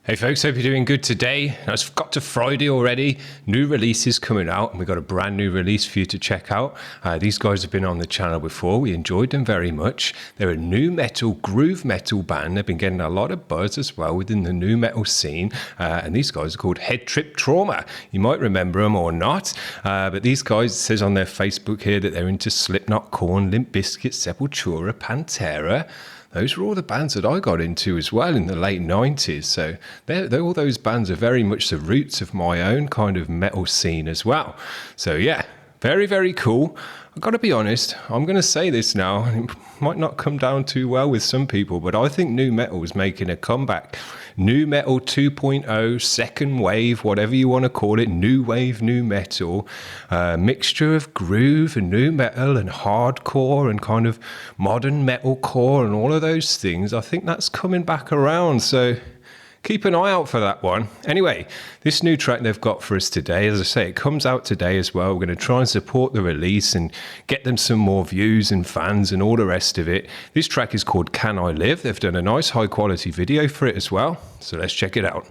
Hey folks, hope you're doing good today. It's got to Friday already. New releases coming out, and we've got a brand new release for you to check out. These guys have been on the channel before. We enjoyed them very much. They're a nu metal, groove metal band. They've been getting a lot of buzz as well within the nu metal scene. And these guys are called Head Trip Trauma. You might remember them or not. But these guys, it says on their Facebook here that they're into Slipknot, Korn, Limp Bizkit, Sepultura, Pantera. Those were all the bands that I got into as well in the late 90s. So all those bands are very much the roots of my own kind of metal scene as well. So yeah, very, very cool. I've got to be honest, I'm going to say this now. It might not come down too well with some people, but I think nu metal is making a comeback. Nu metal 2.0, second wave, whatever you want to call it, new wave, nu metal, mixture of groove and nu metal and hardcore and kind of modern metalcore and all of those things. I think that's coming back around. So keep an eye out for that one. Anyway, this new track they've got for us today, as I say, it comes out today as well. We're going to try and support the release and get them some more views and fans and all the rest of it. This track is called Can I Live? They've done a nice high quality video for it as well. So let's check it out.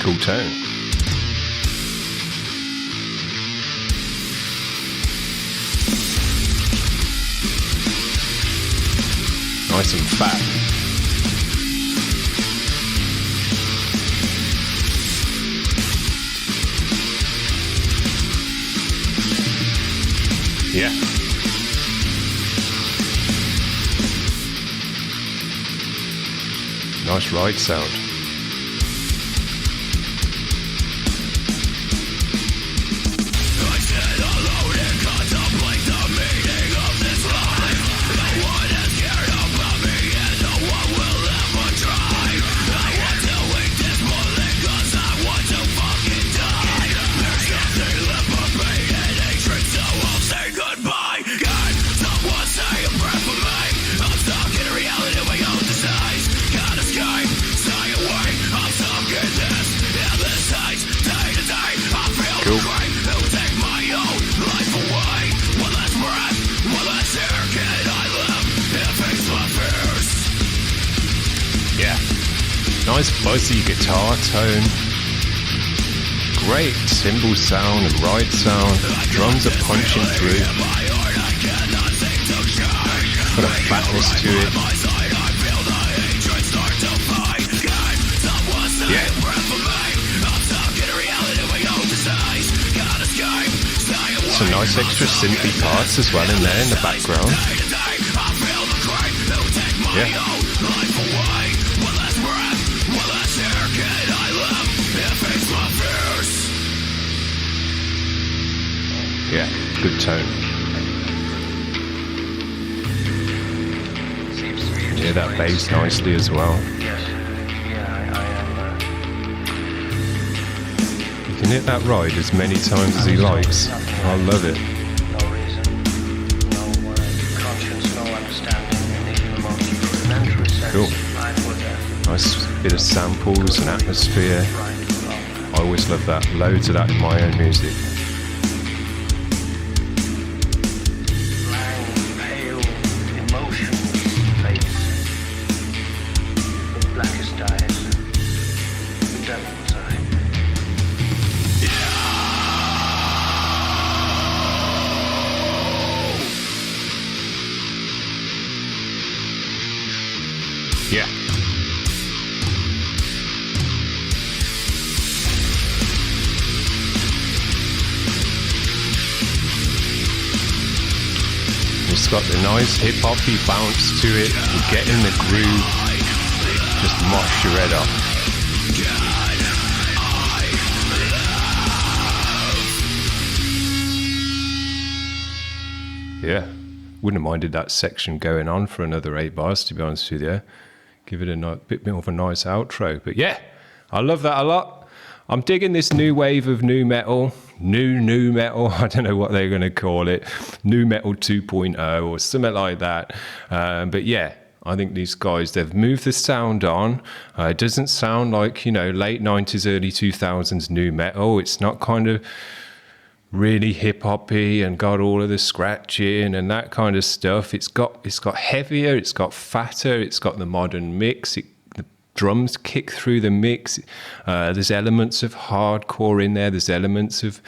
Cool tone. Nice and fat. Yeah. Nice ride sound. Cool. Yeah. Nice fuzzy guitar tone. Great cymbal sound and ride sound. Drums are punching through. Got a fatness to it. Yeah. Some nice extra synthy parts as well in there in the background. Yeah. Yeah, good tone. Yeah, that bass nicely as well. He can hit that ride as many times as he likes. I love it. No reason, no conscience, no understanding, and even the most rudimentary sense. Cool. Nice bit of samples and atmosphere. I always love that. Loads of that in my own music. Pale, emotionless face. In blackest eyes. The devil's eye. Yeah. It's got the nice hip-hoppy bounce to it. You get in the groove, just mosh your head off. Yeah, wouldn't have minded that section going on for another 8 bars, to be honest with you. Give it a bit more of a nice outro. But yeah, I love that a lot. I'm digging this new wave of nu metal. Nu metal, I don't know what they're going to call it. Nu metal 2.0 or something like that. But yeah, I think these guys, they've moved the sound on. It doesn't sound like, you know, late 90s, early 2000s nu metal. It's not kind of really hip hoppy and got all of the scratching and that kind of stuff. It's got heavier, it's got fatter, it's got the modern mix. The drums kick through the mix. There's elements of hardcore in there. There's elements of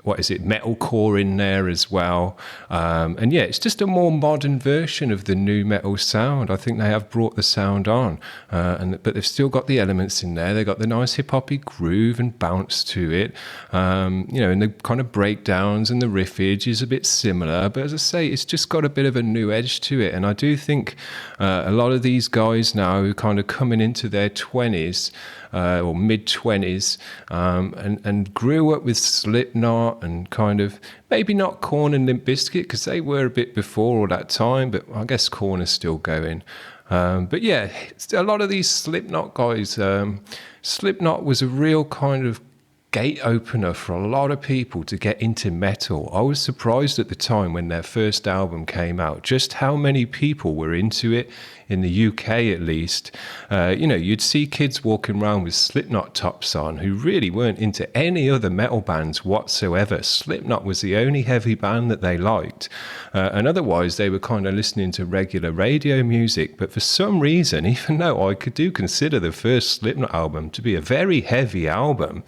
metalcore in there as well. And yeah, it's just a more modern version of the nu metal sound. I think they have brought the sound on, but they've still got the elements in there. They've got the nice hip hoppy groove and bounce to it. And the kind of breakdowns and the riffage is a bit similar. But as I say, it's just got a bit of a new edge to it. And I do think a lot of these guys now who kind of coming into their 20s, or mid-20s, and grew up with Slipknot and kind of maybe not Korn and Limp Bizkit because they were a bit before all that time, but I guess Korn is still going. But yeah, a lot of these Slipknot guys, Slipknot was a real kind of gate opener for a lot of people to get into metal. I was surprised at the time when their first album came out, just how many people were into it in the UK at least. You'd see kids walking around with Slipknot tops on who really weren't into any other metal bands whatsoever. Slipknot was the only heavy band that they liked. And otherwise they were kind of listening to regular radio music. But for some reason, even though I do consider the first Slipknot album to be a very heavy album,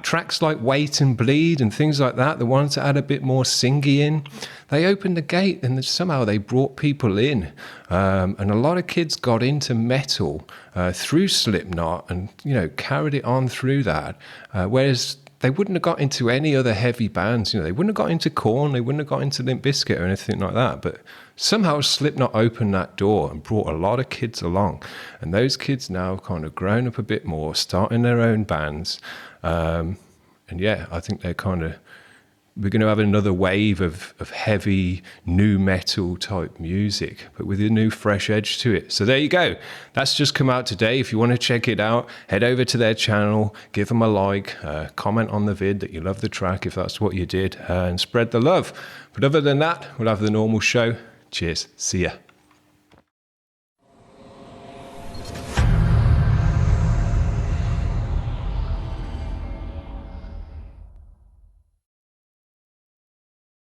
tracks like Wait and Bleed and things like that, the ones that had a bit more singy in, they opened the gate and somehow they brought people in. And a lot of kids got into metal through Slipknot and, carried it on through that. Whereas they wouldn't have got into any other heavy bands. They wouldn't have got into Korn, they wouldn't have got into Limp Bizkit or anything like that. But somehow Slipknot opened that door and brought a lot of kids along. And those kids now have kind of grown up a bit more, starting their own bands. And yeah, I think we're going to have another wave of heavy nu metal type music, but with a new fresh edge to it. So there you go. That's just come out today. If you want to check it out, head over to their channel, give them a like, comment on the vid that you love the track if that's what you did, and spread the love. But other than that, we'll have the normal show. Cheers. See ya.